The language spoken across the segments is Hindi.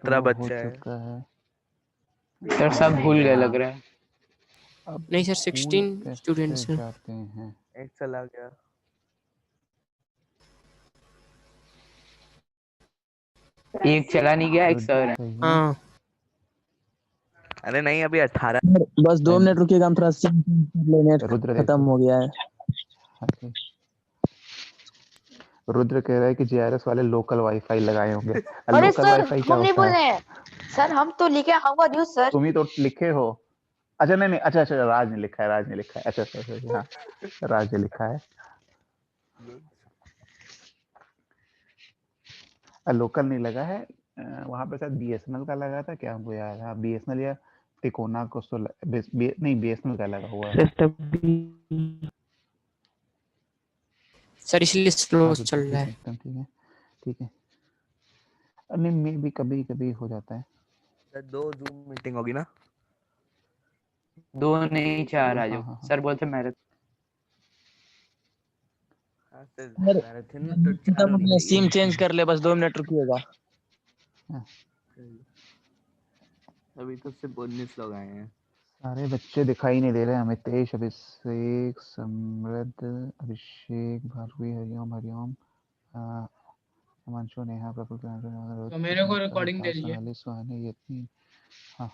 17 हो बच्चे हैं। चुका है। सर सब भूल गए लग रहा है। अब नहीं सर, स्कूल 16 कैसे स्टूडेंट्स हैं। जाते हैं? एक चला गया। एक चला नहीं गया, एक रुद्र सर है। सही है। हाँ अरे नहीं, अभी 18। बस 2 मिनट रुकिएगा, हम थोड़ा चेंज कर ले, नेट रुद्र खत्म देखो। हो गया है। ओके। रुद्र कह रहा है कि जीआरएस वाले लोकल वाईफाई लगाए होंगे। अरे लोकल सर वाईफाई क्या हम नहीं होता बोल है? रहे हैं सर, हम तो लिखे हाउआ न्यूज सर। तुम ही तो लिखे हो। अच्छा नहीं नहीं, अच्छा अच्छा, राज ने लिखा है, राज ने लिखा है। अच्छा अच्छा अच्छा, हाँ राज ने लिखा है। लोकल नहीं लगा है, वहां पे शायद बीएसएनएल का लगा था क्या, हमको याद है। बीएसएनएल या टिकोना को तो नहीं, बीएसएनएल का लगा हुआ है। सर इसलिए स्लो हाँ चल रहा है। एकदम ठीक है, ठीक है। नहीं मे भी कभी कभी हो जाता है। सर 2 जूम मीटिंग होगी ना? 2 नहीं 4 आ हाँ जाओ। हाँ हाँ। सर बोलते मैराथन। हाँ सर, सर मैराथन तो 4 खत्म हो होनी गया, चाहिए। सिम चेंज कर ले, बस 2 मिनट रुकिएगा। अभी तो सिर्फ 19 लोग आए हैं। सारे बच्चे दिखाई नहीं दे रहे हमें। तेज, अभिषेक, समृद्ध, अभिषेक, भार्गवी, हरिओम हरिओम, हिमांशु, नेहा, प्रफुल्ल, तो मेरे को रिकॉर्डिंग दे दीजिए। सोनाली, सुहानी, यत्नी। हाँ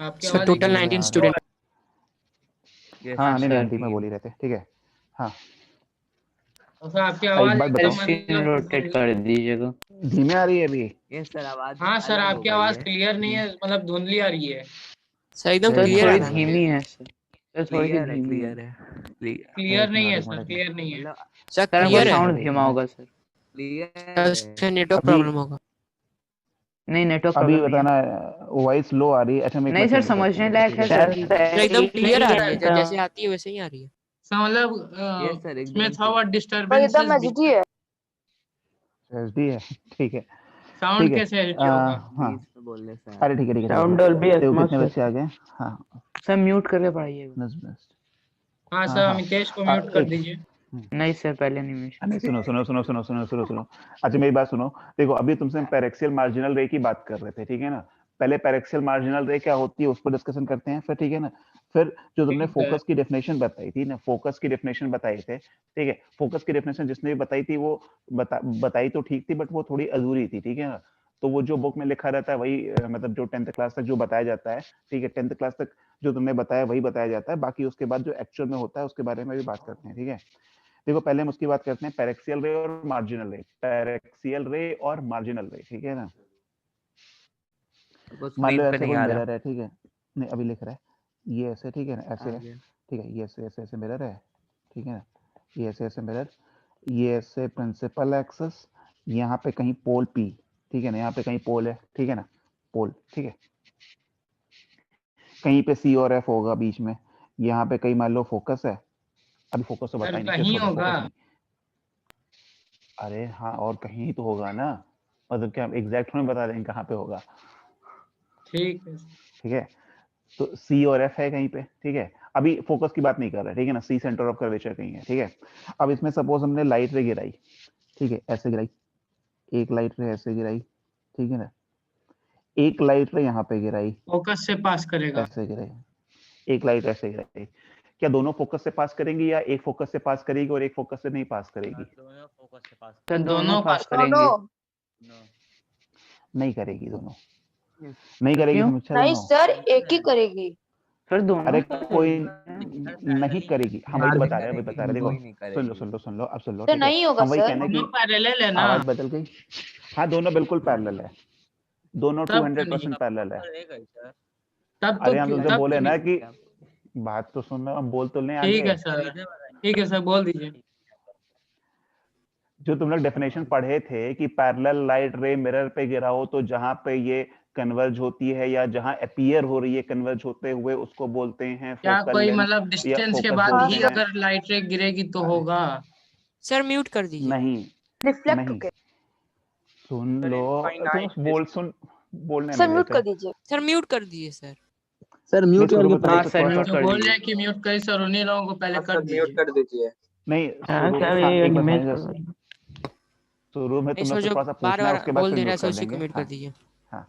आपकी सर आवाज टोटल एकदम 19 यार। स्टूडेंट। ये हाँ नहीं नहीं, सर। आंटी मैं बोल ही रहते, ठीक है। हाँ और सर आपकी एक आवाज बात सर बताओ, एकदम स्क्रीन रोटेट कर दीजिएगा। धीमे आ रही है अभी? ये सर आवाज हाँ सर, अलग हो आपकी गई आवाज है। क्लियर नहीं है, मतलब धुंधली आ रही है। सर एकदम एक सर क्लियर मिनट, आ थोड़ी एक रहा है। मिनट, धीमी है सर। सर थोड़ी सी क्लियर है, धीमी है। क्लियर है। क्लियर एक नहीं मिनट, है एक सर, मिनट, एक क्लियर मिनट। नहीं है। मतलब सर सर आपका क्लियर है। साउंड एक धीमा मिनट। होगा सर। क्लियर उसका है। नेटवर्क अभी प्रॉब्लम होगा। नहीं नेटवर्क अभी प्रॉब्लम नहीं है। बताना, वॉइस लो आ रही है। अच्छा मैं एक नहीं बार सर चेंज करता समझने हूँ, लायक ठीक है है। सर। सर एकदम क्लियर आ रही है, नहीं, जैसे आती है वैसे ही आ रही है। सर मतलब ये सर इसमें एकदम थोड़ा और डिस्टरबेंसेस एकदम भी एचडी है। एचडी है, ठीक है, ठीक साउंड है। कैसे एचडी होगा? हाँ बीच में बोलने से अरे ठीक है, ठीक है, ठीक साउंड है। डॉल्बी देखो एटमॉस कितने है। बच्चे आ गए। हाँ सर म्यूट करके पढ़ाइएगा। बेस्ट। हाँ हाँ सर, हाँ। अमितेश को म्यूट कर एक दीजिए। नहीं सर पहले एनिमेशन। नहीं, सुनो सुनो सुनो सुनो सुनो सुनो सुनो। अच्छा मेरी बात सुनो। देखो अभी तुमसे हम पैरेक्सियल मार्जिनल रे की बात कर रहे थे, ठीक है ना। पहले पैरेक्सियल मार्जिनल रे क्या होती है उस पर डिस्कशन करते हैं फिर, ठीक है ना। फिर जो तुमने ठीक है। फोकस की डेफिनेशन बताई थी ना, फोकस की डेफिनेशन बताए थे, ठीक है। फोकस की डेफिनेशन जिसने भी बताई थी वो बताई तो ठीक थी, बट वो थोड़ी अधूरी थी, ठीक है ना। तो वो जो बुक में लिखा रहता है वही मतलब जो 10th क्लास तक जो बताया जाता है, ठीक है, 10th क्लास तक जो तुमने बताया वही बताया जाता है। बाकी उसके बाद जो एक्चुअल में होता है उसके बारे में भी बात करते हैं, ठीक है। देखो पहले हम उसकी बात करते हैं, पैरेक्सियल रे और मार्जिनल रे। पैरेक्सियल रे और मार्जिनल रे, ठीक है ना। वो मान लो स्क्रीन पे ऐसे नहीं कोई आ रहा। मिरर है, ठीक है। नहीं अभी लिख रहा है, ये ऐसे, ठीक है ना, ऐसे है, आगे। ठीक है। ये ऐसे ऐसे ऐसे मिरर है, ठीक है ना। ये ऐसे ऐसे मिरर, ये ऐसे प्रिंसिपल एक्सिस, यहाँ पे कहीं पोल पी, ठीक है ना, यहाँ पे कहीं पोल है, ठीक है ना, पोल, ठीक है। कहीं पे सी और एफ होगा बीच में, यहाँ पे कहीं मान लो फोकस है। अभी फोकस तो सर बता ही नहीं, कहीं छोड़ो होगा। फोकस नहीं। अरे हाँ, और कहीं तो होगा ना, मतलब क्या हम एग्जैक्ट में बता देंगे कहाँ पे होगा, ठीक है। ठीक है। तो सी और एफ है कहीं पे, ठीक है। अभी फोकस की बात नहीं कर रहे, ठीक है ना। सी सेंटर ऑफ कर्वेचर कहीं है, ठीक है। अब इसमें सपोज हमने लाइट रे गिराई, ठीक है, ऐसे गिराई, एक लाइट रे ऐसे गिराई, ठीक है ना। एक लाइट रे यहाँ पे गिराई, फोकस से पास करेगा। ऐसे गिराई, एक लाइट ऐसे गिराई। क्या दोनों फोकस से पास करेंगी या एक फोकस से पास करेगी और एक फोकस से नहीं पास करेगी? दोनों फोकस से पास। सर दोनों पास पास करेंगे। नहीं करेगी दोनों, नहीं करेगी। क्यों? समीक्षा नहीं दोनों, सर, एक ही करेगी। सर दोनों अरे कोई करेंगे। नहीं करेगी, हम वही तो बता रहे हैं, वही बता रहे हैं। कोई नहीं देखो सुन लो करेगी। सुन लो सुन लो, अब सुन लो, तो ठीक है। नहीं होगा हम वही सर। कहने दोनों की पैरेलल है ना। आवाज बदल गई। हाँ दोनों बिल्कुल पैरेलल है, दोनों तब क्यों नहीं? 200% पैरेलल है। तब तो अरे हम तुमसे तब बोले क्यों ना नहीं? कि बात तो सुन रहे हो, हम बोल तो लें ठीक आगे। है सर, ठीक है सर, बोल दीजिए। जो तुम लोग डेफिनेशन पढ़े थे कि पैरेलल लाइट रे मिरर पे गिरा हो तो जहां पे ये कन्वर्ज होती है या जहां अपीयर हो रही है कन्वर्ज होते हुए, उसको बोलते हैं क्या फोकल कोई लेंथ मतलब या डिस्टेंस के फोकस बाद बोलते ही हैं। अगर लाइट रे गिरेगी तो अरे होगा? सर म्यूट कर दीजिए। नहीं, रिफ्लेक्ट नहीं होके। सुन लो, तुम बोल सुन, बोलने सर नहीं म्यूट देते। कर दीजिए। सर म्यूट कर दीजिए सर। सर नहीं म्यूट शुरू करके में तुम लोग हाँ तो सर थोड़ा म्यूट सा जो कर बोल दीजिए। रहे हैं कि म्यूट करी सर, उन्हीं लोगों को पहले कर म्यूट दीजिए। कर दीजिए। नहीं हाँ शुरू, क्या हाँ ये एक बार एनिमेट सुनिए, कर। शुरू में तुम इसको लोग को जो थोड़ा सा बार पूछना है, बार उसके बाद बोल फिर दे रहा है म्यूट सर कर उसी को देंगे। म्यूट कर हाँ दीजिए। हाँ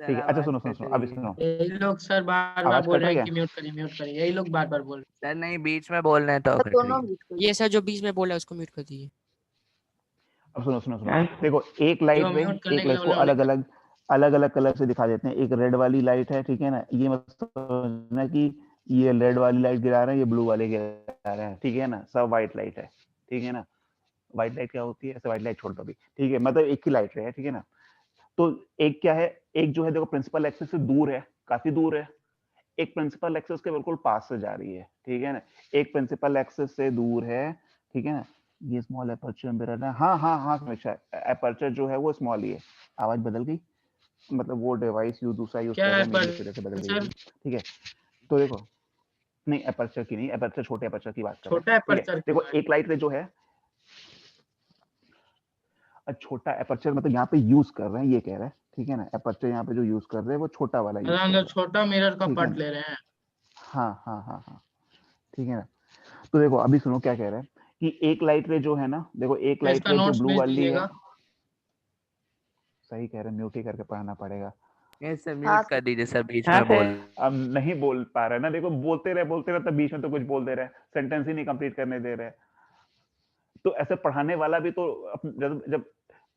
ठीक है। अच्छा सुनो सुनो सुनो, अभी सुनो, यही लोग सर बार बार आवाज बोल कट रहे रही हैं है? कि म्यूट करिए, यही लोग बार बार बोल रहे सर नहीं, बीच में बोल रहे हैं तो सर कट रही दोनों है। म्यूट कर ये सर जो बीच में बोला है उसको म्यूट कर दीजिए। अब सुनो सुनो सुनो, यार देखो एक हैं। लाइट जो रे, म्यूट करने एक के लिए लाइट को बोले अलग अलग अलग अलग कलर से दिखा देते हैं। एक रेड वाली लाइट है, ठीक है ना, ये मत समझना कि ये रेड वाली लाइट गिरा रहे हैं, ये ब्लू वाले गिरा रहे हैं, ठीक है ना, सब व्हाइट लाइट है, ठीक है ना। व्हाइट लाइट क्या होती है, ऐसे व्हाइट लाइट छोड़ दो अभी, ठीक है, मतलब एक ही लाइट रे है, ठीक है ना। तो एक क्या है, एक जो है देखो प्रिंसिपल एक्सिस से दूर है, काफी दूर है, एक प्रिंसिपल एक्सिस के बिल्कुल पास से जा रही है, ठीक है ना। एक प्रिंसिपल एक्सिस से दूर है, ठीक है ना। ये स्मॉल एपर्चर मिरर है, हाँ हाँ हाँ समीक्षा, एपर्चर जो है वो स्मॉल ही है। आवाज बदल गई, मतलब वो डिवाइस दूसरा यूज क्या कर रहा है है, पर मेरी वजह से बदल गई सर होगी, ठीक है। तो देखो, नहीं एपर्चर की नहीं, एपर्चर छोटे एपर्चर की बात कर रहे छोटा हैं, है ठीक है। पर देखो एक लाइट रे जो है, छोटा एपर्चर मतलब यहाँ पे यूज कर रहे हैं, ये कह रहे हैं, ठीक है ना। एपर्चर यहाँ पे जो यूज कर रहे हैं वो छोटा वाला यूज कर हम रहे लोग हैं, छोटा मिरर का ठीक है पार्ट ना। ले रहे हैं। हाँ हाँ हाँ हाँ, ठीक है ना। तो देखो अभी सुनो क्या कह रहे हैं कि एक लाइट रे जो है ना, देखो एक तो लाइट इसका रे जो नोट्स ब्लू भेज वाली है, दीजिएगा। सही कह रहे हैं, म्यूट ही करके पढ़ना पड़ेगा। ये सर हाँ म्यूट कर दीजिए सर, बीच हाँ में सर। बोल। अब नहीं बोल पा रहे ना, देखो बोलते रहे तब बीच में तो कुछ बोल दे रहे, सेंटेंस ही नहीं कंप्लीट करने दे रहे। तो ऐसे पढ़ाने वाला भी तो जब जब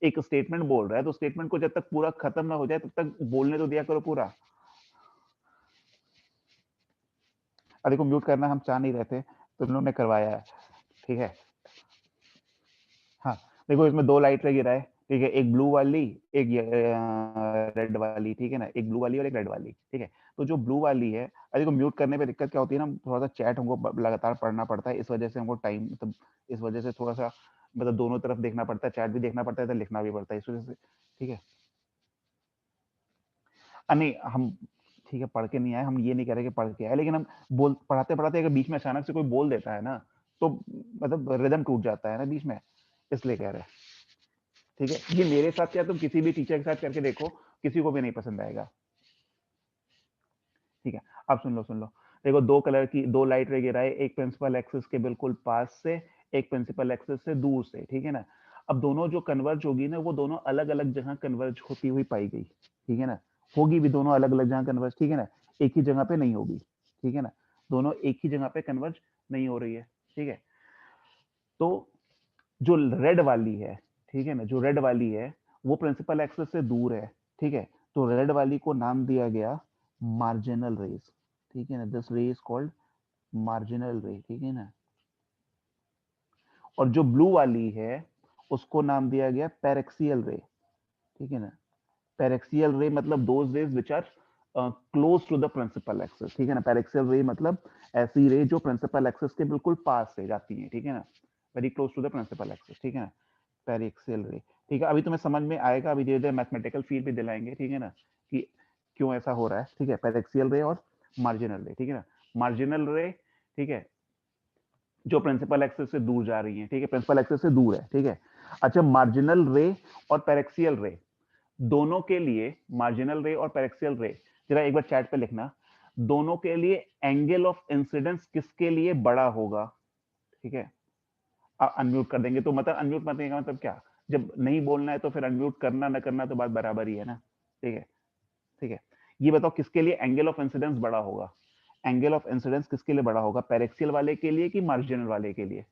एक स्टेटमेंट बोल रहा है तो स्टेटमेंट को जब तक पूरा खत्म ना हो जाए तब तक बोलने तो दिया करो पूरा। अब देखो म्यूट करना हम चाह नहीं रहे थे तो इन्होंने करवाया है, ठीक है। हाँ देखो इसमें दो लाइट गिरा है, ठीक है, एक ब्लू वाली एक रेड वाली, ठीक है ना, एक ब्लू वाली और एक रेड वाली, ठीक है। तो जो ब्लू वाली है, अरे देखो म्यूट करने पे दिक्कत क्या होती है ना, थोड़ा सा चैट हमको लगातार पढ़ना पड़ता है, इस वजह से हमको टाइम मतलब इस वजह से थोड़ा सा मतलब दोनों तरफ देखना पड़ता है, चैट भी देखना पड़ता है तो लिखना भी पड़ता है, इस वजह से, ठीक है। नहीं हम ठीक है पढ़ के नहीं आए, हम ये नहीं कह रहे कि पढ़ के आए, लेकिन हम बोल पढ़ाते पढ़ाते अगर बीच में अचानक से कोई बोल देता है ना तो मतलब रिदम टूट जाता है ना बीच में, इसलिए कह रहे हैं, ठीक है। ये मेरे साथ क्या तुम किसी भी टीचर के साथ करके देखो, किसी को भी नहीं पसंद आएगा, ठीक है। अब सुन लो देखो दो कलर की दो लाइट रे गिरा है, एक प्रिंसिपल एक्सिस के बिल्कुल पास से, एक प्रिंसिपल एक्सिस से दूर से, ठीक है ना। अब दोनों जो कन्वर्ज होगी ना वो दोनों अलग अलग जगह कन्वर्ज होती हुई पाई गई, ठीक है ना। होगी भी दोनों अलग अलग जगह कन्वर्ज, ठीक है ना, एक ही जगह पे नहीं होगी, ठीक है ना। दोनों एक ही जगह पे कन्वर्ज नहीं हो रही है, ठीक है। तो जो रेड वाली है, ठीक है ना, जो रेड वाली है वो प्रिंसिपल एक्सिस से दूर है, ठीक है। तो रेड वाली को नाम दिया गया मार्जिनल रेज, ठीक है ना, दिस रे इज कॉल्ड मार्जिनल रे, ठीक है ना। और जो ब्लू वाली है उसको नाम दिया गया पेरेक्सियल रे, ठीक है ना। पेरेक्सियल रे मतलब those rays which are close to the principal axis, ठीक है ना। पेरेक्सियल रे मतलब ऐसी रे जो प्रिंसिपल एक्सिस के बिल्कुल पास से जाती है, ठीक है ना, very close to the principal axis, ठीक है ना, पेरिक्सियल रे, ठीक है। अभी तुम्हें समझ में आएगा, अभी धीरे धीरे मैथमेटिकल फील्ड भी दिलाएंगे, ठीक है ना, कि क्यों ऐसा हो रहा है, ठीक है। पेरिक्सियल रे और मार्जिनल रे, ठीक है ना। मार्जिनल रे, ठीक है, जो प्रिंसिपल एक्सिस से दूर जा रही है, ठीक है, प्रिंसिपल एक्सिस से दूर है, ठीक है। अच्छा मार्जिनल रे और पेरिक्सियल रे दोनों के लिए, मार्जिनल रे और पेरिक्सियल रे, जरा एक बार चैट पे लिखना, दोनों के लिए एंगल ऑफ इंसिडेंस किसके लिए बड़ा होगा, ठीक है। अनम्यूट कर देंगे तो मतलब अनम्यूट करने का मतलब क्या, जब नहीं बोलना है तो फिर अनम्यूट करना ना करना तो बात बराबर ही है ना, ठीक है, ठीक है। ये बताओ किसके लिए एंगल ऑफ इंसिडेंस बड़ा होगा, एंगल ऑफ इंसिडेंस किसके लिए बड़ा होगा, पेरिक्सियल वाले के लिए कि मार्जिनल वाले के लिए।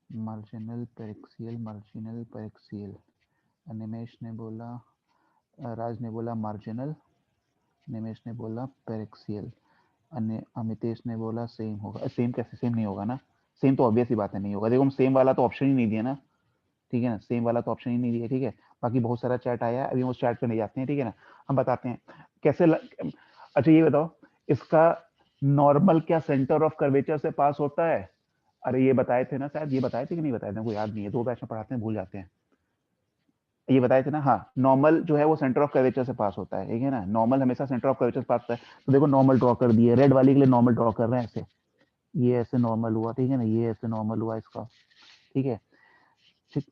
मार्जिनल पेरिक्सियल, निमेश ने बोला, राज ने बोला मार्जिनल, निमेश ने बोला पेरिक्सियल, अमितेश ने बोला सेम होगा। सेम कैसे, सेम नहीं होगा ना, सेम तो ऑब्वियस ही बात है नहीं होगा। देखो हम सेम वाला तो ऑप्शन ही नहीं दिया ना, ठीक है ना, सेम वाला तो ऑप्शन ही नहीं दिया, ठीक है। बाकी बहुत सारा चैट आया है, अभी हम उस चैट पे नहीं जाते हैं, ठीक है ना, हम बताते हैं कैसे अच्छा ये बताओ इसका नॉर्मल क्या सेंटर ऑफ कर्वेचर से पास होता है। अरे ये बताए थे ना शायद, ये बताए थे कि नहीं बताए थे, कोई याद नहीं है, 2 बैच में पढ़ाते हैं भूल जाते हैं। ये बताए थे ना, हाँ नॉर्मल जो है वो सेंटर ऑफ कर्वेचर से पास होता है, ठीक है ना, नॉर्मल हमेशा सेंटर ऑफ कर्वेचर से पास होता है। तो देखो नॉर्मल ड्रॉ कर दिए, रेड वाली के लिए नॉर्मल ड्रॉ कर रहे हैं ऐसे, ये ऐसे नॉर्मल हुआ, ठीक है ना, ये ऐसे नॉर्मल हुआ इसका, ठीक है, ठीक।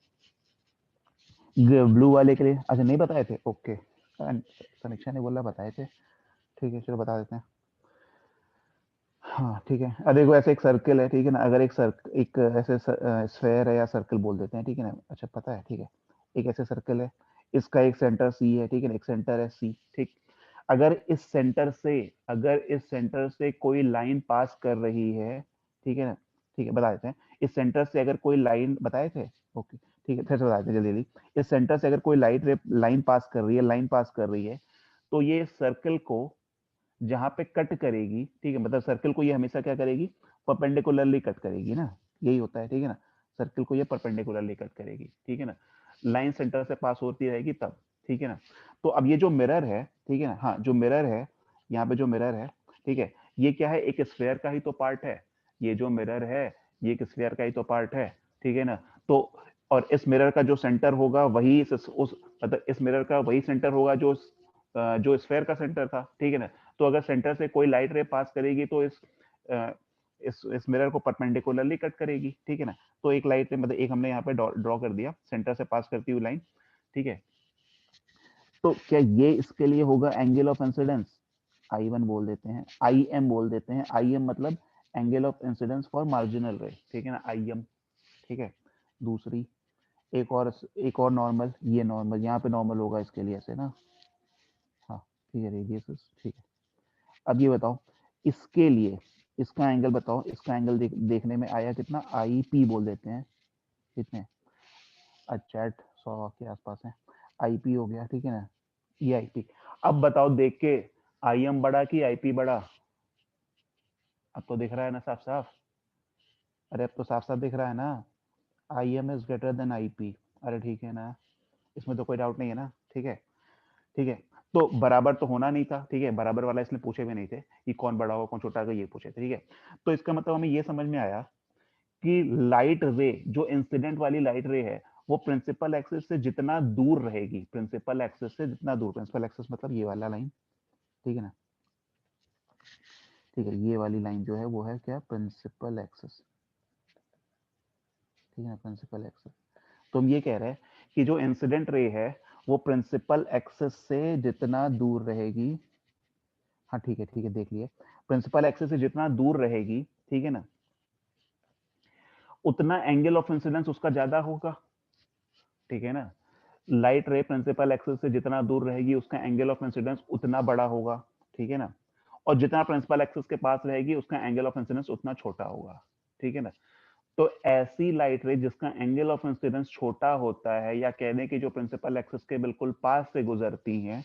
ब्लू वाले के लिए अच्छा नहीं बताए थे, ओके, समीक्षा ने बोला बताए थे, ठीक है चलो बता देते हैं। हाँ ठीक है। अब देखो ऐसे एक सर्कल है, ठीक है ना, अगर एक ऐसे स्फेयर है या सर्कल बोल देते हैं, ठीक है ना, अच्छा पता है, ठीक है, एक ऐसे सर्कल है, इसका एक सेंटर सी है, ठीक है ना, एक सेंटर है सी, ठीक। अगर इस सेंटर से कोई लाइन पास कर रही है, ठीक है ना, ठीक है, बता देते हैं, इस सेंटर से अगर कोई लाइन बताए थे, ओके ठीक है, फिर से बता देते हैं जल्दी जल्दी। इस सेंटर से अगर कोई लाइन पास कर रही है, तो ये सर्कल को जहां पे कट करेगी, ठीक है, मतलब सर्कल को ये हमेशा क्या करेगी, परपेंडिकुलरली कट करेगी ना, यही होता है, ठीक है ना, सर्कल को ये परपेंडिकुलरली कट करेगी, ठीक है ना, लाइन सेंटर से पास होती रहेगी तब, ठीक है ना। तो अब ये जो मिरर है, ठीक है ना, हाँ जो मिरर है, यहाँ पे जो मिरर है, ठीक है, ये क्या है, एक स्फेयर का ही तो पार्ट है, ये जो मिरर है ये एक स्फेयर का ही तो पार्ट है, ठीक है ना। तो और इस मिरर का जो सेंटर होगा वही मतलब इस मिरर का वही सेंटर होगा जो स्फेयर का सेंटर था, ठीक है ना। तो अगर सेंटर से कोई लाइट रे पास करेगी तो इस मिरर को परपेंडिकुलरली कट करेगी, ठीक है ना। तो एक लाइट रे मतलब एक हमने यहाँ पे ड्रॉ कर दिया सेंटर से पास करती हुई लाइन, ठीक है। तो क्या ये इसके लिए होगा एंगल ऑफ इंसिडेंस, I1 बोल देते हैं, IM बोल देते हैं, IM मतलब angle of incidence for marginal रे, ठीक है ना, IM, ठीक है। दूसरी एक और नॉर्मल, ये नॉर्मल यहाँ पे नॉर्मल होगा इसके लिए ऐसे ना, हाँ ठीक है, रेडियस, ठीक है। अब ये बताओ इसके लिए इसका एंगल बताओ, इसका एंगल देखने में आया कितना, IP बोल देते हैं, कितने, अच्छा 100 के आसपास है, IP हो गया, ठीक है ना, ये IP। अब बताओ देख के, IM बड़ा कि IP बड़ा, अब तो दिख रहा है ना साफ साफ, अरे अब तो साफ साफ दिख रहा है ना, IM is greater than IP, अरे ठीक है ना, इसमें तो कोई डाउट नहीं है ना, ठीक है, ठीक है। तो बराबर तो होना नहीं था, ठीक है, बराबर वाला इसलिए पूछे भी नहीं थे कि कौन बड़ा होगा कौन छोटा होगा, ये पूछे थे, ठीक है। तो इसका मतलब हमें ये समझ में आया कि लाइट रे, जो इंसिडेंट वाली लाइट रे है, वो प्रिंसिपल एक्सिस से जितना दूर रहेगी, प्रिंसिपल एक्सिस से जितना दूर, प्रिंसिपल एक्सिस मतलब ये वाला लाइन, ठीक है ना, ठीक है, ये वाली लाइन जो है वो है क्या, प्रिंसिपल एक्सिस, ठीक है ना, प्रिंसिपल एक्सिस। तो हम ये कह रहे हैं कि जो इंसिडेंट रे है वो प्रिंसिपल एक्सिस से जितना दूर रहेगी, हाँ ठीक है, ठीक है, देख लिए, प्रिंसिपल एक्सिस से जितना दूर रहेगी, ठीक है ना, उतना एंगल ऑफ इंसिडेंस उसका ज्यादा होगा, ठीक है ना। लाइट रे प्रिंसिपल एक्सिस से जितना दूर रहेगी उसका एंगल ऑफ इंसिडेंस उतना बड़ा होगा, ठीक है ना। और जितना प्रिंसिपल एक्सिस के पास रहेगी उसका एंगल ऑफ इंसिडेंस उतना छोटा होगा, ठीक है ना। तो ऐसी लाइट रे जिसका एंगल ऑफ इंसिडेंस छोटा होता है, या कह दें कि जो प्रिंसिपल एक्सिस के बिल्कुल पास से गुजरती हैं,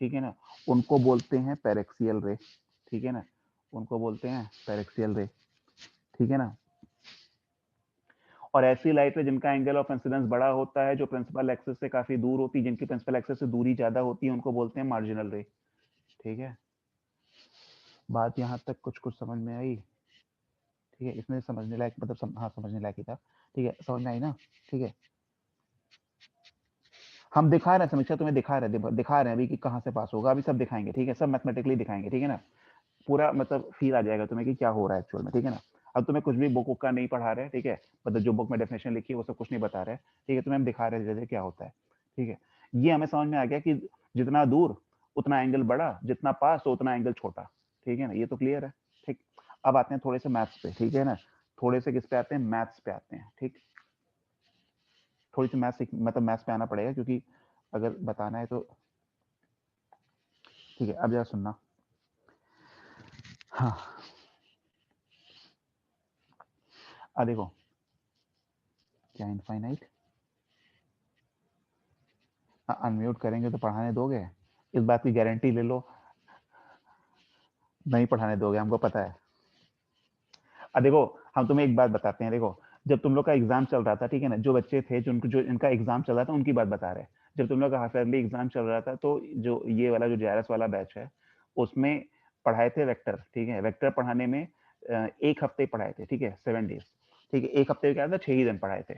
ठीक है ना, उनको बोलते हैं पेरेक्सियल रे, ठीक है ना, उनको बोलते हैं पेरेक्सियल रे, ठीक है ना। और ऐसी लाइट रे जिनका एंगल ऑफ इंसिडेंस बड़ा होता है, जो प्रिंसिपल एक्सिस से काफी दूर होती है, जिनकी प्रिंसिपल एक्सिस से दूरी ज्यादा होती है, उनको बोलते हैं मार्जिनल रे, ठीक है। बात यहाँ तक कुछ कुछ समझ में आई, ठीक है, इसमें समझने लायक मतलब हाँ समझने लायक ही था, ठीक है, समझ में आई ना, ठीक है। हम दिखा रहे हैं, समीक्षा तुम्हें दिखा रहे हैं अभी कि कहाँ से पास होगा, अभी सब दिखाएंगे, ठीक है, सब मैथमेटिकली दिखाएंगे, ठीक है ना, पूरा मतलब फील आ जाएगा तुम्हें कि क्या हो रहा है एक्चुअल में, ठीक है ना। अब तुम्हें कुछ भी बुक का नहीं पढ़ा रहे, ठीक है, मतलब जो बुक में डेफिनेशन लिखी है वो सब कुछ नहीं बता रहे, ठीक है, तुम्हें हम दिखा रहे हैं जैसे क्या होता है, ठीक है। ये हमें समझ में आ गया कि जितना दूर उतना एंगल बड़ा, जितना पास तो उतना एंगल छोटा, ठीक है ना, ये तो क्लियर है, ठीक। अब आते हैं थोड़े से मैथ्स पे, ठीक है ना, थोड़े से किस पे आते हैं, मैथ्स पे आते हैं, ठीक। थोड़ी सी मैथ्स मतलब मैथ्स पे आना पड़ेगा क्योंकि अगर बताना है तो, ठीक है। अब जरा सुनना, हाँ देखो क्या इनफाइनाइट, अनम्यूट करेंगे तो पढ़ाने दोगे, इस बात की गारंटी ले लो, नहीं पढ़ाने दोगे, हमको पता है। देखो हम तुम्हें एक बात बताते हैं, देखो जब तुम लोग का एग्जाम चल रहा था, ठीक है ना, जो बच्चे थे जो इनका एग्जाम चल रहा था उनकी बात बता रहे हैं, जब तुम लोग का हाफ ईयरली एग्जाम चल रहा था तो जो ये वाला जो JRS वाला बैच है उसमें पढ़ाए थे वेक्टर, ठीक है, वेक्टर पढ़ाने में एक हफ्ते पढ़ाए थे, ठीक है, 7 डेज, ठीक है, एक हफ्ते क्या था, 6 ही दिन पढ़ाए थे,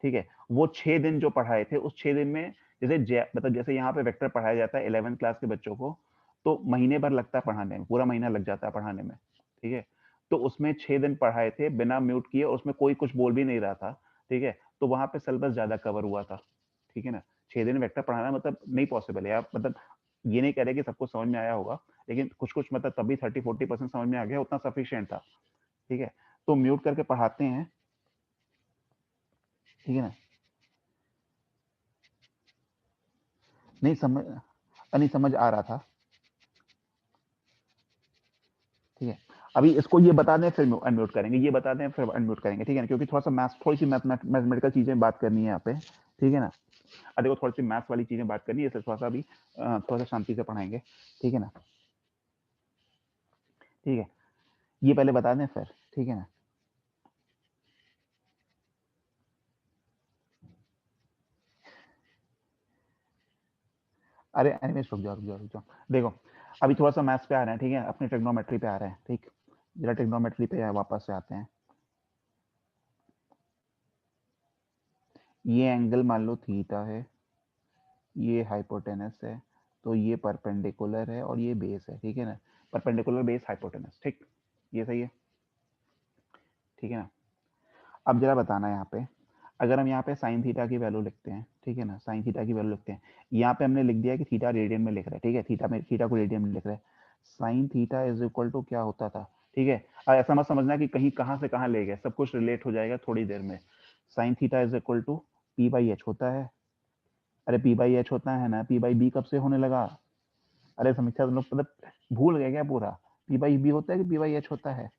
ठीक है। वो 6 दिन जो पढ़ाए थे उस 6 दिन में मतलब जैसे यहाँ पे वेक्टर पढ़ाया जाता है 11th क्लास के बच्चों को, तो महीने भर लगता है पढ़ाने में, पूरा महीना लग जाता है पढ़ाने में, ठीक है। तो उसमें 6 दिन पढ़ाए थे बिना म्यूट किए, उसमें कोई कुछ बोल भी नहीं रहा था, ठीक है। तो वहां पे सिलेबस ज्यादा कवर हुआ था, ठीक है ना। 6 दिन वेक्टर पढ़ाना मतलब नहीं पॉसिबल है, आप मतलब ये नहीं कह रहे कि सबको समझ में आया होगा, लेकिन कुछ कुछ मतलब तभी 30-40% समझ में आ गया, उतना सफिशिएंट था। ठीक है, तो म्यूट करके पढ़ाते हैं, ठीक है ना। नहीं समझ आ रहा था, ठीक है। अभी इसको ये बता दें फिर अनम्यूट करेंगे, ये बता दें फिर अनम्यूट करेंगे, ठीक है ना, क्योंकि थोड़ा सा मैथ्स, थोड़ी सी मैथमेटिकल चीजें बात करनी है यहाँ पे, ठीक है ना। देखो थोड़ी सी मैथ्स वाली चीजें बात करनी है, इसलिए थोड़ा सा अभी थोड़ा सा शांति से पढ़ाएंगे, ठीक है ना। ठीक है, ये पहले बता दें फिर, ठीक है ना। अरे एनिमेस रुक जाओ। देखो अभी थोड़ा सा मैथ्स पे आ रहे हैं, ठीक है, अपनी ट्रिग्नोमेट्री पे आ रहे हैं, ठीक। जरा ट्रिग्नोमेट्री पे वापस से आते हैं। ये एंगल मान लो थीटा है, ये हाइपोटेनस है, तो ये परपेंडिकुलर है और ये बेस है, ठीक है ना। परपेंडिकुलर बेस हाइपोटेनस, ठीक, ये सही है, ठीक है ना। अब जरा बताना है यहाँ पे, अगर हम यहाँ पे साइन थीटा की वैल्यू लिखते हैं, ठीक है ना, साइन थीटा की वैल्यू लिखते हैं, यहाँ पे हमने लिख दिया कि थीटा रेडियन में लिख रहे हैं, ठीक है, थीटा को रेडियन में लिख रहे हैं। Sine theta is equal to क्या होता था, ठीक है। अब ऐसा मत समझना कि कहीं कहाँ से कहाँ ले गए, सब कुछ रिलेट हो जाएगा थोड़ी देर में। Sine theta is equal to P by h होता है, अरे पी बाई एच होता है ना, पी बाई बी कब से होने लगा, अरे समीक्षा तुम लोग मतलब भूल गए क्या पूरा, पी बाई बी होता है कि पी बाई एच होता है,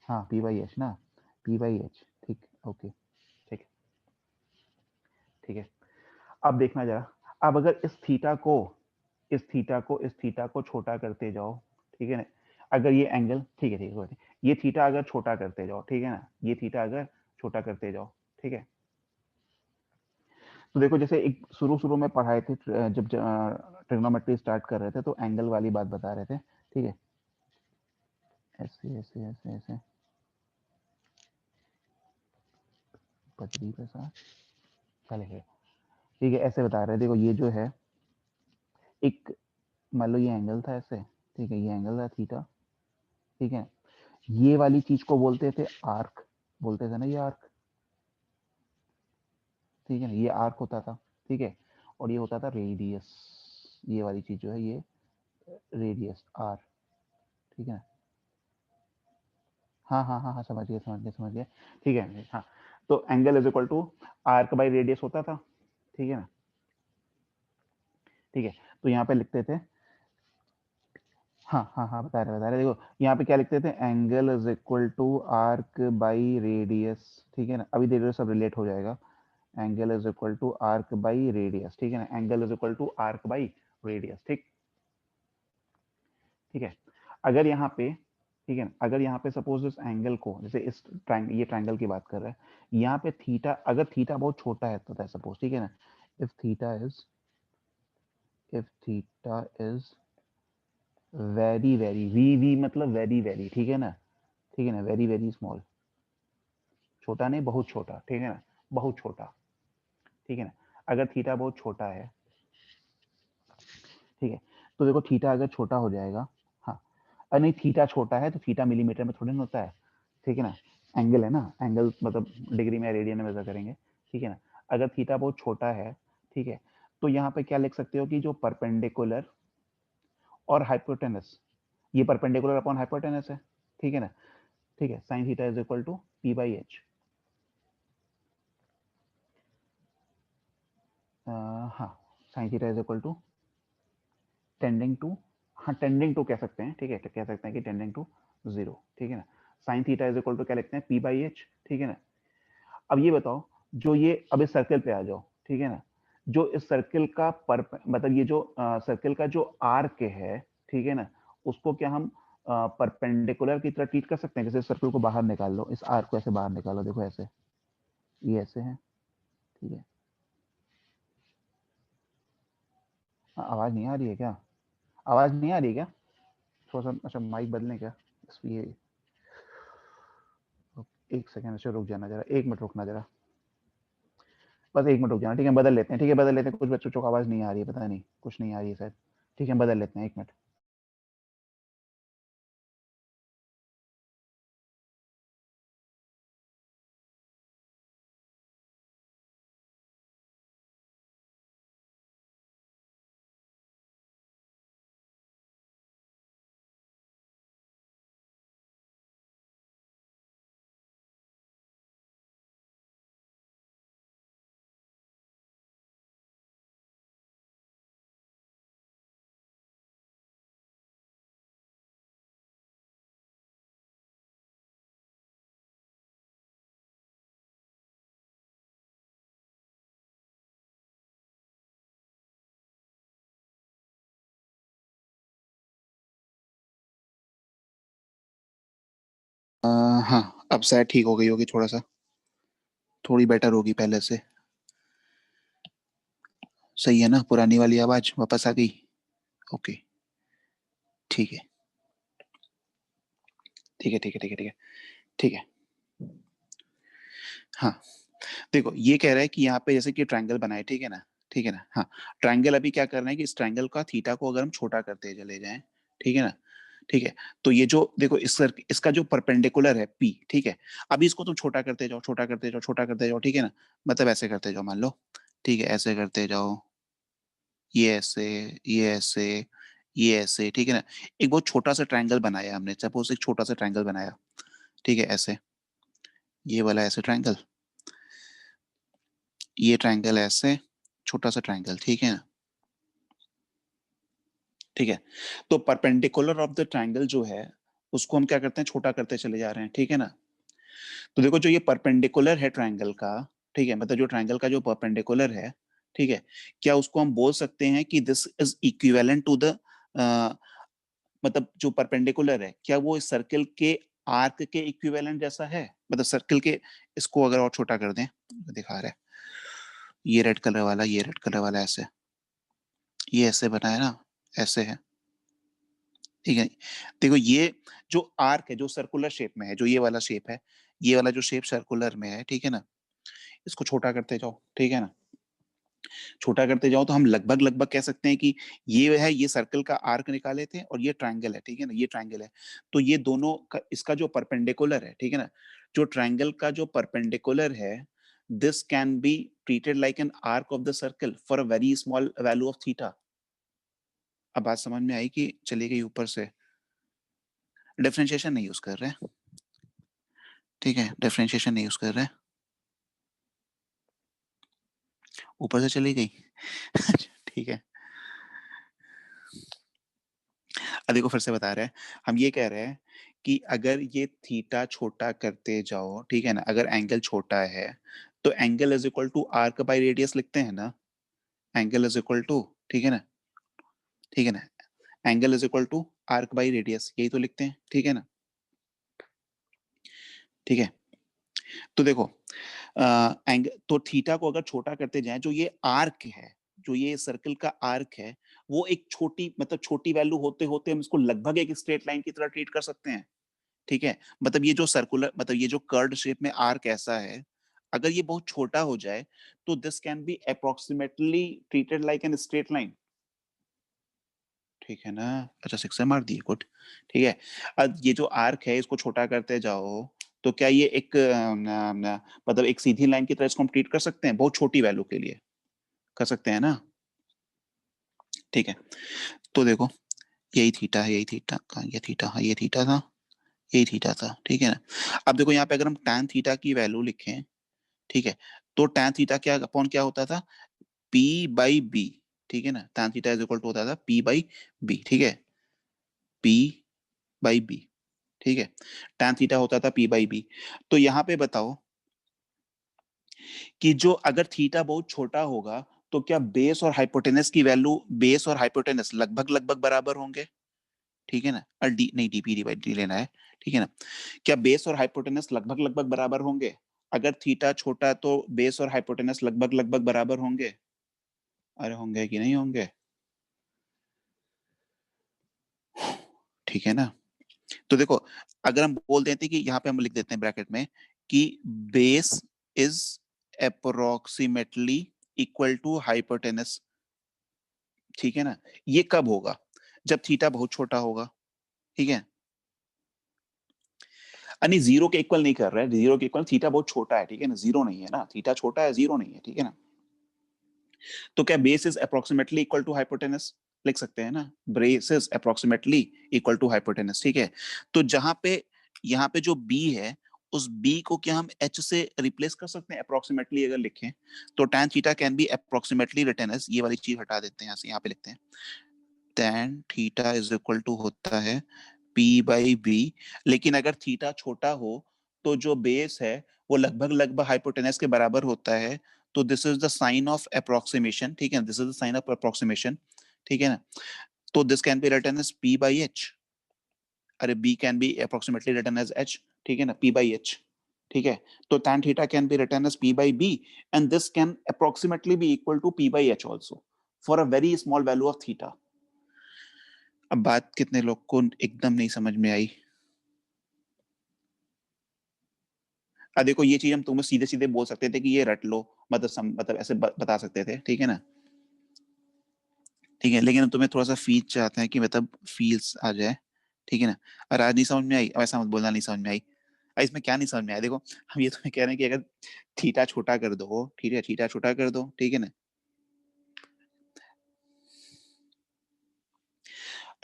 हाँ पी बाई एच ना, पी बाई एच, ठीक, ओके, ठीक, ठीक है। अब देखना जरा, अब अगर इस थीटा को छोटा करते जाओ, ठीक है ना, अगर ये एंगल, ठीक है ठीक है, ये थीटा अगर छोटा करते जाओ, ठीक है ना, ये थीटा अगर छोटा करते जाओ, ठीक है। तो देखो जैसे एक शुरू में पढ़ाए थे, जब ट्रिग्नोमेट्री स्टार्ट कर रहे थे तो एंगल वाली बात बता रहे थे, ठीक है, ऐसे ऐसे ऐसे ऐसे पटरी के साथ चले, ठीक है, ऐसे बता रहे थे। देखो ये जो है एक, मान लो ये एंगल था ऐसे, ठीक है, ये एंगल था थीटा, ठीक है, ये वाली चीज को बोलते थे आर्क, बोलते थे ना ये आर्क, ठीक है ना, ये आर्क होता था, ठीक है, और ये होता था रेडियस, ये वाली चीज जो है ये रेडियस आर, ठीक है ना। हाँ समझ गया, ठीक है, हाँ। तो angle is equal to arc by radius होता था, ठीक है ना, ठीक है। तो यहाँ पे लिखते थे, हाँ बता रहे देखो यहाँ पे क्या लिखते थे, angle is equal to arc by radius, ठीक है ना, अभी देखो सब रिलेट हो जाएगा। Angle is equal to arc by radius, ठीक है ना, angle is equal to arc by radius, ठीक, ठीक है। अगर यहाँ पे, ठीक है ना, अगर यहाँ पे सपोज इस एंगल को, जैसे इस ये ट्रायंगल की बात कर रहे हैं, यहाँ पे थीटा, अगर थीटा बहुत छोटा है तो सपोज, ठीक है ना, if theta is very very, we मतलब वेरी वेरी, ठीक है ना, ठीक है ना, वेरी वेरी स्मॉल, छोटा नहीं बहुत छोटा, ठीक है ना, बहुत छोटा, ठीक है ना। अगर थीटा बहुत छोटा है, ठीक है, तो देखो थीटा अगर छोटा हो जाएगा, हाँ, अरे नहीं थीटा छोटा है तो थीटा मिलीमीटर में थोड़ी ना होता है, ठीक है ना, एंगल है ना, एंगल मतलब डिग्री में रेडियन में मेजर करेंगे, ठीक है ना। अगर थीटा बहुत छोटा है, ठीक है, तो यहाँ पे क्या लिख सकते हो कि जो परपेंडिकुलर और हाइपोटेनस, ये परपेंडिकुलर अपॉन हाइपोटेनस है, ठीक है ना, ठीक है, sine theta is equal to P by H, हाँ, sine theta is equal to tending to, हाँ टेंडिंग टू कह सकते हैं, ठीक है, कह सकते हैं कि टेंडिंग टू जीरो, ठीक है ना। Sine theta is equal to क्या लिखते हैं, पी बाई एच, ठीक है ना। अब ये बताओ, जो ये अब इस सर्कल पे आ जाओ, ठीक है ना, जो इस सर्कल का मतलब ये जो सर्कल का जो आर्क है, ठीक है ना, उसको क्या हम परपेंडिकुलर की तरह ट्रीट कर सकते हैं, जैसे सर्कल को बाहर निकाल लो, इस आर्क को ऐसे बाहर निकालो, देखो ऐसे, ये ऐसे है, ठीक है। आवाज नहीं आ रही है क्या, आवाज नहीं आ रही है क्या, थोड़ा सा, अच्छा माइक बदलें क्या, ये एक सेकंड से रुक जाना जरा, 1 मिनट रुकना जरा, बस 1 मिनट रुक जाना, ठीक है, बदल लेते हैं, ठीक है, बदल लेते हैं, कुछ बच्चों को आवाज नहीं आ रही है, पता नहीं कुछ नहीं आ रही है शायद, ठीक है, बदल लेते हैं, 1 मिनट। हाँ अब शायद ठीक हो गई होगी, थोड़ा सा थोड़ी बेटर होगी पहले से। सही है ना, पुरानी वाली आवाज वापस आ गई? ओके ठीक है ठीक है ठीक है ठीक है ठीक है ठीक है। हाँ देखो ये कह रहा है कि यहाँ पे जैसे कि ट्रायंगल बनाए, ठीक है ना, ठीक है ना। हाँ ट्रायंगल अभी क्या करना है कि इस ट्रायंगल का थीटा को अगर हम छोटा करते चले जाएं, ठीक है ना, ठीक है, तो ये जो देखो इसका जो परपेंडिकुलर है पी, ठीक है, अभी इसको तुम छोटा करते जाओ, छोटा करते जाओ, छोटा करते जाओ, ठीक है ना, मतलब ऐसे करते जाओ, मान लो, ठीक है, ऐसे करते जाओ, ये ऐसे, ये ऐसे, ये ऐसे, ठीक है ना। एक बहुत छोटा सा ट्रायंगल बनाया हमने, सपोज एक छोटा सा ट्रायंगल बनाया, ठीक है, ऐसे, ये वाला ऐसे ट्रायंगल, ये ट्रायंगल ऐसे, छोटा सा ट्रायंगल, ठीक है ना, ठीक है। तो परपेंडिकुलर ऑफ द ट्रायंगल जो है उसको हम क्या करते हैं, छोटा करते चले जा रहे हैं, ठीक है ना। तो देखो जो ये परपेंडिकुलर है ट्रायंगल का, ठीक है, मतलब जो ट्रायंगल का जो परपेंडिकुलर है, ठीक है, क्या उसको हम बोल सकते हैं कि this is equivalent to the, मतलब जो परपेंडिकुलर है क्या वो इस सर्किल के आर्क के इक्विवेलेंट जैसा है, मतलब सर्किल के, इसको अगर और छोटा कर दें, दिखा रहा है, ये रेड कलर वाला, ये रेड कलर वाला ऐसे, ये ऐसे बना है ना, ऐसे है, ठीक है। देखो ये जो आर्क है जो सर्कुलर शेप में है, जो ये वाला शेप है, ये वाला जो शेप सर्कुलर में है, ठीक है ना, इसको छोटा करते जाओ, ठीक है ना, छोटा करते जाओ तो हम लगभग लगभग कह सकते हैं कि ये है, ये सर्कल का आर्क निकाले थे और ये ट्रायंगल है, ठीक है ना, ये ट्रायंगल है, तो ये दोनों का इसका जो परपेंडिकुलर है, ठीक है ना, जो ट्रायंगल का जो परपेंडिकुलर है, this can be treated like an arc of the circle for a very small value of theta. अब बात समझ में आई कि चली गई ऊपर से? डिफरेंशिएशन नहीं यूज कर रहे, ठीक है, डिफरेंशिएशन नहीं यूज कर रहे, ऊपर से चली गई ठीक है। अब देखो फिर से बता रहे हैं, हम ये कह रहे हैं कि अगर ये थीटा छोटा करते जाओ, ठीक है ना, अगर एंगल छोटा है तो angle is equal to arc by radius लिखते हैं ना, एंगल इज इक्वल टू, ठीक है ना, ठीक है ना, angle is equal to arc by radius, यही तो लिखते हैं, ठीक है ना, ठीक है। तो देखो एंगल तो थीटा को अगर छोटा करते जाएं, जो ये आर्क है, जो ये सर्कल का आर्क है, वो एक छोटी, मतलब छोटी वैल्यू होते होते हम इसको लगभग एक स्ट्रेट लाइन की तरह ट्रीट कर सकते हैं, ठीक है, मतलब ये जो सर्कुलर, मतलब ये जो कर्ड शेप में आर्क ऐसा है, अगर ये बहुत छोटा हो जाए तो this can be approximately treated like an straight line, ठीक है ना। अच्छा 6 से मार दिए, गुड, ठीक है। अब ये जो आर्क है इसको छोटा करते जाओ तो क्या ये एक मतलब एक सीधी लाइन की तरह इसको हम ट्रीट कर सकते हैं बहुत छोटी वैल्यू के लिए, कर सकते हैं ना, ठीक है। तो देखो यही थीटा है, यही थीटा का, ये थीटा, हाँ ये थीटा था, यही थीटा था, ठीक है ना। अब देखो यहाँ पे अगर हम tan थीटा की वैल्यू लिखें, ठीक है, तो tan थीटा क्या अपॉन क्या होता था, p बाई b, ठीक है ना, tan theta is equal to होता था p बाई b, ठीक है, p बाई b, ठीक है, tan थीटा होता था p बाई b। तो यहाँ पे बताओ कि जो अगर थीटा बहुत छोटा होगा तो क्या बेस और हाइपोटेनस की वैल्यू, बेस और हाइपोटेनस लगभग लगभग बराबर होंगे, ठीक है ना, और डी नहीं, डीपी डिवाइड डी लेना है, ठीक है ना, क्या बेस और हाइपोटेनस लगभग लगभग बराबर होंगे? अगर थीटा छोटा तो बेस और हाइपोटेनस लगभग लगभग बराबर होंगे? अरे होंगे कि नहीं होंगे? ठीक है ना। तो देखो अगर हम बोल देते हैं कि यहाँ पे हम लिख देते हैं ब्रैकेट में कि base is approximately equal to hypotenuse, ठीक है ना, ये कब होगा? जब थीटा बहुत छोटा होगा, ठीक है, नहीं जीरो के इक्वल नहीं कर रहा है, जीरो के इक्वल, थीटा बहुत छोटा है, ठीक है ना, जीरो नहीं है ना, थीटा छोटा है, जीरो नहीं है, ठीक है ना। तो क्या base is approximately equal to hypotenuse लिख सकते हैं ना, base is approximately equal to hypotenuse, ठीक है। तो जहां पे यहाँ पे जो b है उस b को क्या हम h से रिप्लेस कर सकते हैं अप्रोक्सीमेटली अगर लिखें तो tan theta can be approximately written as, ये वाली चीज हटा देते हैं यहाँ से, यहाँ पे लिखते हैं tan theta is equal to होता है p बाई b, लेकिन अगर थीटा छोटा हो तो जो बेस है वो लगभग लगभग हाइपोटेनस के बराबर होता है, तो this is the sign of approximation, ठीक है, this is the sign of approximation, ठीक है ना। तो this can be written as p by h, अरे b can be approximately written as h, ठीक है ना, p by h, ठीक है, तो tan theta can be written as p by b and this can approximately be equal to p by h also for a very small value of theta. अब बात कितने लोग को एकदम नहीं समझ में आई? देखो ये चीज हम तुम्हें सीधे सीधे बोल सकते थे कि ये रट लो, मतलब ऐसे बता सकते थे, ठीक है ना, ठीक है, लेकिन हम तुम्हें थोड़ा सा फील चाहते हैं कि मतलब फील्स आ जाए, ठीक है ना। और आज नहीं समझ में आई, ऐसा मत बोलना नहीं समझ में आई। इसमें क्या नहीं समझ में आया, देखो हम ये तुम्हें कह रहे हैं कि अगर थीटा छोटा कर दो, ठीक है, थीटा छोटा कर दो, ठीक है ना,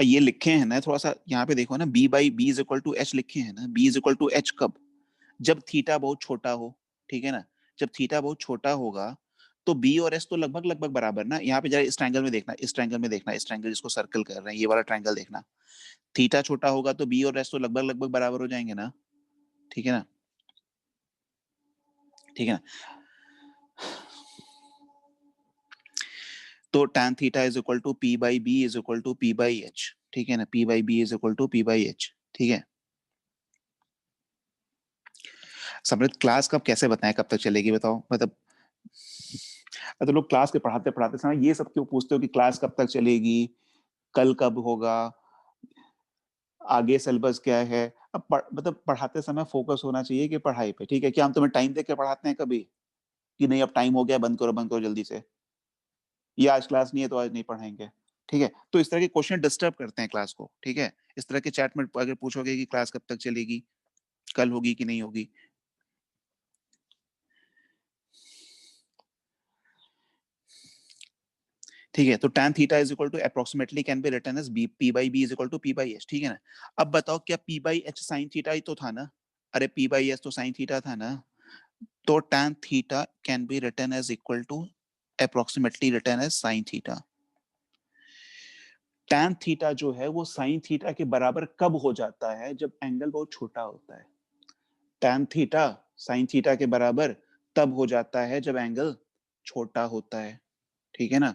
ये लिखे हैं ना, थोड़ा सा यहाँ पे देखो ना, b by b is equal to h लिखे हैं ना, b is equal to h कब? जब थीटा बहुत छोटा हो, ठीक है ना, जब थीटा बहुत छोटा होगा तो b और s तो लगभग लगभग बराबर ना। यहाँ पे जरा इस ट्रायंगल में देखना, इस ट्रायंगल में देखना, इस ट्रायंगल जिसको सर्कल कर रहे हैं, ये वाला ट्रायंगल देखना, थीटा छोटा होगा तो b और s तो लगभग लगभग बराबर हो जाएंगे ना, ठीक है ना, ठीक है ना। तो tan theta is equal to p by b is equal to p by h, ठीक है ना, p by b is equal to p by h, ठीक है। समृद्ध क्लास कब कैसे बताएं, कब तक चलेगी बताओ, मतलब तो लोग क्लास के पढ़ाते पढ़ाते समय ये सब क्यों पूछते हो कि क्लास कब तक चलेगी, कल कब होगा, आगे सिलेबस क्या है। अब मतलब पढ़ाते समय फोकस होना चाहिए कि पढ़ाई पे, ठीक है। क्या हम तुम्हें टाइम देके पढ़ाते हैं कभी कि नहीं अब टाइम हो गया, बंद करो जल्दी से, या आज क्लास नहीं है तो आज नहीं पढ़ाएंगे, ठीक है। तो इस तरह के क्वेश्चन डिस्टर्ब करते हैं क्लास को, ठीक है। इस तरह के चैट में अगर पूछोगे कि क्लास कब तक चलेगी, कल होगी कि नहीं होगी, ठीक है। तो tan theta is equal to approximately can be written as p by b is equal to p by h, ठीक है ना। अब बताओ क्या p by h sin theta ही तो था ना, अरे p बाई h तो sin थीटा था ना, तो tan theta can be written as equal to approximately written as sin theta. tan theta जो है वो sin थीटा के बराबर कब हो जाता है, जब एंगल बहुत छोटा होता है। tan थीटा sin थीटा के बराबर तब हो जाता है जब एंगल छोटा होता है, ठीक है ना,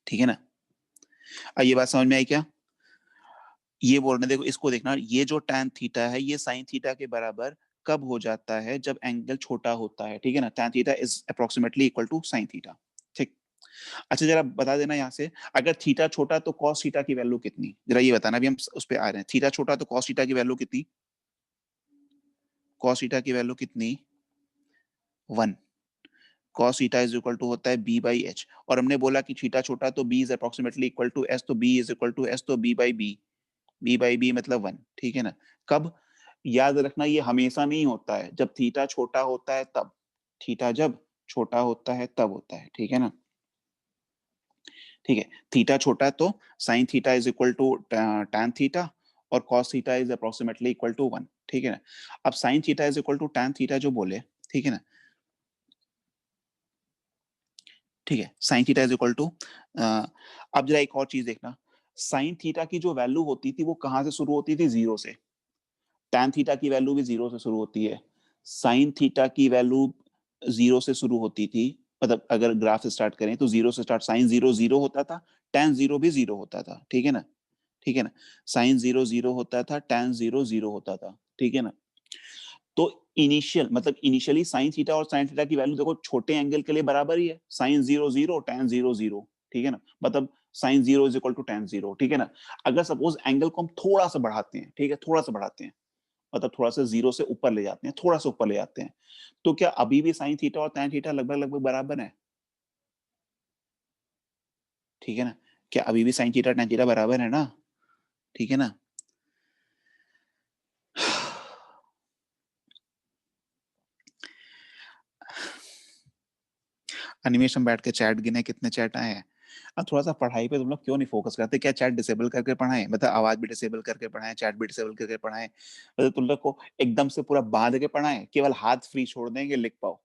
ठीक है ना। ये बात समझ में आई क्या? ये बोल रहे, देखो इसको देखना, ये जो tan थीटा है ये sin थीटा के बराबर कब हो जाता है, जब एंगल छोटा होता है, ठीक है ना। tan theta is approximately equal to sin theta, ठीक। अच्छा जरा बता देना यहाँ से, अगर थीटा छोटा तो cos थीटा की वैल्यू कितनी, जरा ये बताना, अभी हम उस पे आ रहे हैं। थीटा छोटा तो cos थीटा की वैल्यू कितनी, cos थीटा की वैल्यू कितनी, 1। cos theta is equal to होता है b बाई h, और हमने बोला कि थीटा छोटा तो b is approximately equal to s, तो b is equal to s, तो b बाई b मतलब 1, ठीक है ना। कब, याद रखना ये हमेशा नहीं होता है, जब थीटा छोटा होता है तब, थीटा जब छोटा होता है तब होता है, ठीक है ना, ठीक है। थीटा छोटा तो sin theta is equal to tan theta और cos theta is approximately equal to 1, ठीक है ना। अब sin theta is equal to tan theta जो बोले, ठीक है ना, ठीक है, sin theta is equal to, अब जरा एक और चीज देखना, sin थीटा की जो वैल्यू होती थी वो कहां से शुरू होती थी, 0 से। tan थीटा की वैल्यू भी 0 से शुरू होती है, sin थीटा की वैल्यू 0 से शुरू होती थी, मतलब अगर ग्राफ स्टार्ट करें तो 0 से स्टार्ट, sin 0 0 होता था, tan 0 भी 0 होता था, ठीक है ना, ठीक है ना। sin 0 0 होता था, tan 0 0 होता था, ठीक है ना। तो इनिशियल मतलब इनिशियली sin थीटा और sin थीटा की वैल्यू देखो छोटे एंगल के लिए बराबर ही है, sin 0 0 tan 0 0, ठीक है ना, मतलब sin 0 is equal to tan 0, ठीक है ना। अगर सपोज एंगल को हम थोड़ा सा बढ़ाते हैं, ठीक है, थोड़ा सा बढ़ाते हैं, मतलब थोड़ा सा 0 से ऊपर ले जाते हैं, थोड़ा सा ऊपर ले जाते हैं, तो क्या अभी भी sin थीटा और tan थीटा लगभग लगभग बराबर है, ठीक है ना। क्या अभी भी sin थीटा tan थीटा बराबर है ना, ठीक है ना। एनिमेशन बैठ के चैट गिने कितने चैट आए हैं। अब थोड़ा सा पढ़ाई पे तुम लोग क्यों नहीं फोकस करते, क्या चैट डिसेबल करके पढ़ाएं, मतलब आवाज भी डिसेबल करके पढ़ाएं, चैट भी डिसेबल करके पढ़ाएं, मतलब तुम लोग को एकदम से पूरा बांध के पढ़ाएं, केवल हाथ फ्री छोड़ देंगे लिख पाओ।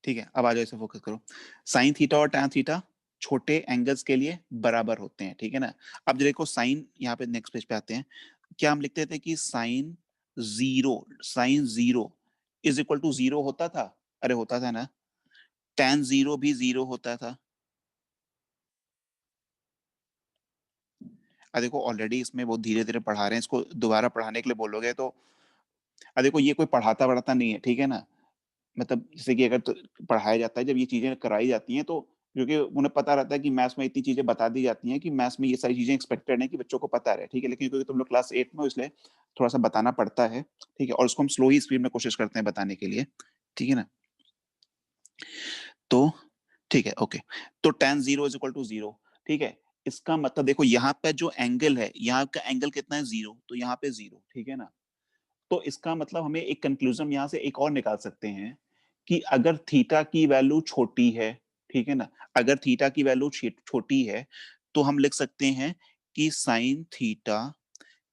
ठीक है, अब आ जाओ इसे फोकस करो। साइन थीटा और टैन थीटा छोटे एंगल्स के लिए बराबर होते हैं, ठीक है ना। अब देखो साइन, यहाँ पे नेक्स्ट पेज पे आते हैं, क्या हम लिखते थे कि sine zero is equal to 0 होता था, अरे होता था ना, tan 0 भी 0 होता था। देखो ऑलरेडी इसमें बहुत धीरे धीरे पढ़ा रहे हैं, इसको दोबारा पढ़ाने के लिए बोलोगे तो देखो ये कोई पढ़ाता नहीं है, ठीक है ना। मतलब जैसे कि अगर तो पढ़ाया जाता है, जब ये चीजें कराई जाती हैं तो क्योंकि उन्हें पता रहता है कि मैथ्स में इतनी चीजें बता दी जाती हैं कि मैथ्स में ये सारी चीजें एक्सपेक्टेड है कि बच्चों को पता रहे, ठीक है। लेकिन क्योंकि तुम लोग क्लास 8 में हो इसलिए थोड़ा सा बताना पड़ता है, ठीक है। और उसको हम स्लो ही स्पीड में कोशिश करते हैं बताने के लिए, ठीक है ना। तो ठीक है, ओके। तो tan 0 = 0, ठीक है। इसका मतलब देखो यहाँ पे जो एंगल है, यहाँ का एंगल कितना है 0, तो यहाँ पे 0, ठीक है ना। तो इसका मतलब हमें एक कंक्लूजन यहाँ से एक और निकाल सकते हैं कि अगर थीटा की वैल्यू छोटी है, ठीक है ना, अगर थीटा की वैल्यू छोटी है तो हम लिख सकते हैं कि sine theta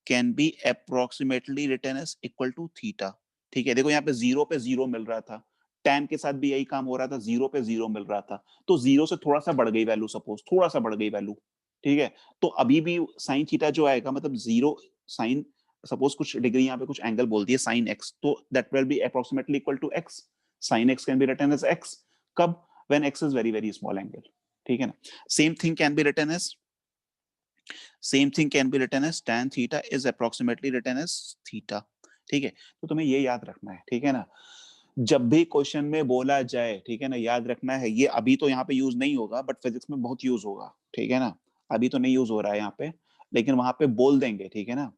can be approximately written as equal to theta, ठीक है। देखो यहाँ पे 0 पे 0 मिल रहा था, tan के साथ भी यही काम हो रहा था, 0 पे 0 मिल रहा था, तो 0 से थोड़ा सा बढ़ गई वैल्यू, सपोज थोड़ा सा बढ़ गई वैल्यू, ठीक है। तो अभी भी साइन थीटा जो आएगा, मतलब 0 साइन, सपोज कुछ डिग्री यहाँ पे कुछ एंगल बोल दिए साइन x, तो that will be approximately equal to x, sine x can be written as x, कब, when x is very very small angle, ठीक है ना। Same thing can be written as tan theta is approximately written as theta, ठीक है। तो तुम्हें ये याद रखना है, ठीक है ना, जब भी क्वेश्चन में बोला जाए, ठीक है ना, याद रखना है। ये अभी तो यहाँ पे यूज नहीं होगा, बट फिजिक्स में बहुत यूज होगा, ठीक है ना। अभी तो नहीं यूज हो रहा है यहाँ पे, लेकिन वहां पे बोल देंगे, ठीक है ना।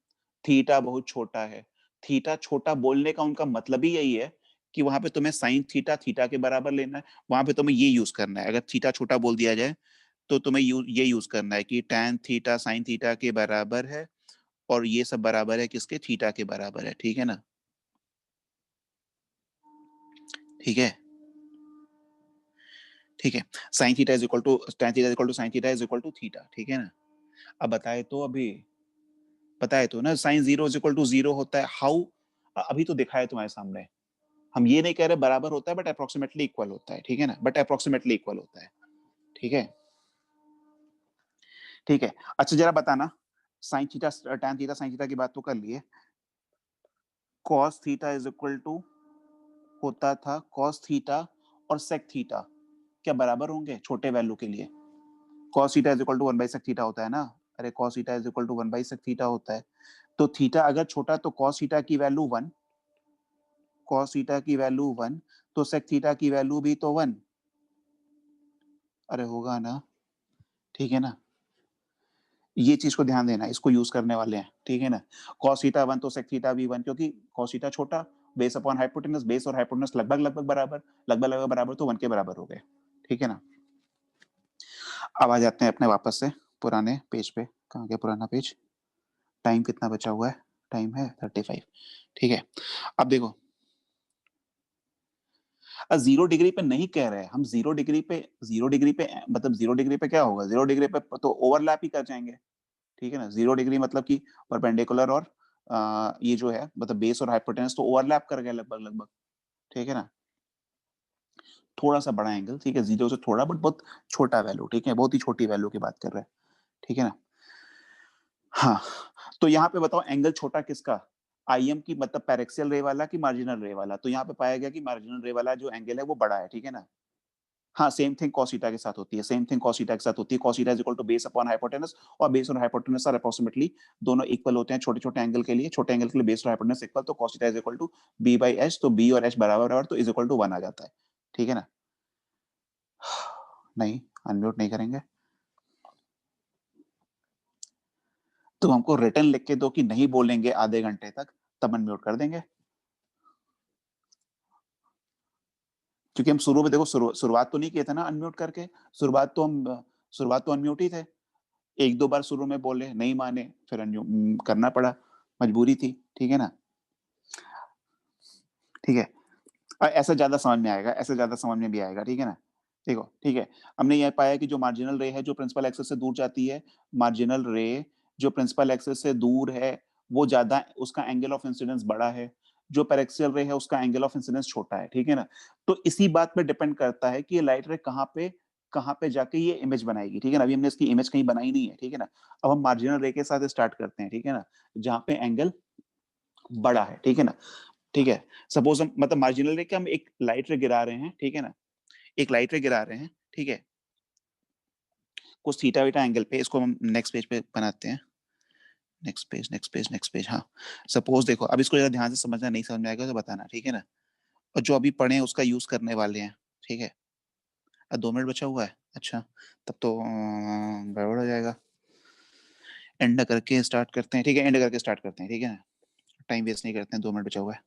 थीटा बहुत छोटा है, थीटा छोटा बोलने का उनका मतलब ही यही है कि वहां पे तुम्हें साइन थीटा थीटा के बराबर लेना है, वहां पे तुम्हें ये यूज करना है। अगर थीटा छोटा बोल दिया जाए तो तुम्हें ये यूज करना है कि tan थीटा साइन थीटा के बराबर है, और ये सब बराबर है किसके, थीटा के बराबर है, ठीक है ना। ठीक है, ठीक है। Sine theta is equal to tan theta is equal to sine theta is equal to theta, ठीक है ना। अब बताए तो, अभी बताए तो ना, साइन 0 इज इक्वल टू 0 होता है, हाउ, अभी तो दिखा है तुम्हारे सामने। हम ये नहीं कह रहे बराबर होता है, बट अप्रोक्सीमेटली इक्वल होता है, ठीक है ना, बट अप्रोक्सीमेटली इक्वल होता है, ठीक है। ठीक है, अच्छा जरा बताना, sine theta tan theta sine theta की बात तो कर लिए, cos theta is equal to होता था cos थीटा और sec थीटा, क्या बराबर होंगे छोटे वैल्यू के लिए? cos theta is equal to 1 by sec theta होता है ना। अरे cos theta is equal to 1 by sec theta होता है, तो थीटा अगर छोटा तो cos थीटा की वैल्यू 1, cos थीटा की वैल्यू 1, तो sec थीटा की वैल्यू भी तो 1, अरे होगा ना, ठीक है ना। ये चीज को ध्यान देना, इसको यूज करने वाले हैं, ठीक है ना। cos थीटा 1 तो sec थीटा भी 1, क्योंकि cos थीटा छोटा, बेस अपॉन हाइपोटेनस, बेस और हाइपोटेनस लगभग लगभग बराबर, लगभग बराबर, तो 1 के बराबर हो गए, ठीक है ना। अब आ जाते हैं अपने वापस से पुराने पेज पे। कहाँ गया पुराना पेज? टाइम कितना बचा हुआ है? टाइम है 35, ठीक है। अब देखो, 0 डिग्री पे नहीं कह रहे हम, 0 डिग्री पे, 0 डिग्री पे मतलब 0 डिग्री पे क्या होगा, 0 डिग्री पे तो ओवरलैप ही कर जाएंगे, ठीक है ना। 0 डिग्री मतलब कि परपेंडिकुलर और ये जो है मतलब बेस और हाइपोटेनस तो ओवरलैप कर गए लगभग लगभग, ठीक है ना। थोड़ा सा बड़ा एंगल, ठीक है, 0 से थोड़ा, बट बहुत छोटा वैल्यू, ठीक है, बहुत ही छोटी वैल्यू की बात कर रहे हैं, ठीक है ना। हाँ, तो यहाँ पे बताओ एंगल छोटा किसका, IM की मतलब पैरेक्सियल रे वाला कि मार्जिनल रे वाला? तो यहाँ पे पाया गया कि मार्जिनल रे वाला जो एंगल है वो बड़ा है, ठीक है ना। हाँ, सेम थिंग cos थीटा के साथ होती है, सेम थिंग cos थीटा के साथ होती है। cos theta is equal to base upon hypotenuse, और बेस और हाइपोटेनस आर अप्रोक्सीमेटली दोनों इक्वल होते हैं छोटे छोटे एंगल के लिए, छोटे एंगल के लिए बेस और हाइपोटेनस इक्वल, तो cos theta is equal to b by h, तो b और h बराबर बराबर, तो इज इक्वल टू 1 आ जाता है, ठीक है ना। नहीं, अनम्यूट नहीं करेंगे तो हमको रिटर्न लिख के दो कि नहीं बोलेंगे आधे घंटे तक, तब अनम्यूट कर देंगे। क्योंकि हम शुरू में देखो शुरुआत तो नहीं किए थे ना अनम्यूट करके, शुरुआत तो अनम्यूट ही थे। एक दो बार शुरू में बोले, नहीं माने, फिर करना पड़ा, मजबूरी थी, ठीक है ना। ठीक है, ऐसा ज्यादा समझ में आएगा, ऐसे ज्यादा समझ में भी आएगा, ठीक है ना। देखो, ठीक है, हमने यह पाया कि जो मार्जिनल रे है जो प्रिंसिपल एक्सिस से दूर जाती है, मार्जिनल रे जो प्रिंसिपल एक्सिस से दूर है वो ज्यादा, उसका एंगल ऑफ इंसिडेंस बड़ा है, जो पैरेक्सियल रे है उसका एंगल ऑफ इंसिडेंस छोटा है, ठीक है ना। तो इसी बात पे डिपेंड करता है कि ये लाइट रे कहाँ पे जाके ये इमेज बनाएगी, ठीक है ना। अभी हमने इसकी इमेज कहीं बनाई नहीं है, ठीक है ना। अब हम मार्जिनल रे के साथ स्टार्ट करते हैं, ठीक है ना, जहाँ पे एंगल बड़ा है, ठीक है ना। ठीक है। सपोज हम मतलब मार्जिनल रे के हम एक लाइट रे गिरा रहे हैं, ठीक है ना, एक लाइट रे गिरा रहे हैं, ठीक है, कुछ थीटा वीटा एंगल पे। इसको हम नेक्स्ट पेज पे बनाते हैं, next page next page next page. हाँ, सपोज देखो, अब इसको जरा ध्यान से समझना, नहीं समझ में आएगा तो बताना, ठीक है ना। और जो अभी पढ़े हैं उसका यूज करने वाले हैं, ठीक है। अब 2 मिनट बचा हुआ है, अच्छा तब तो गड़बड़ हो जाएगा। एंड करके स्टार्ट करते हैं, ठीक है, एंड करके स्टार्ट करते हैं, ठीक है ना, टाइम वेस्ट नहीं करते हैं, 2 मिनट बचा हुआ है।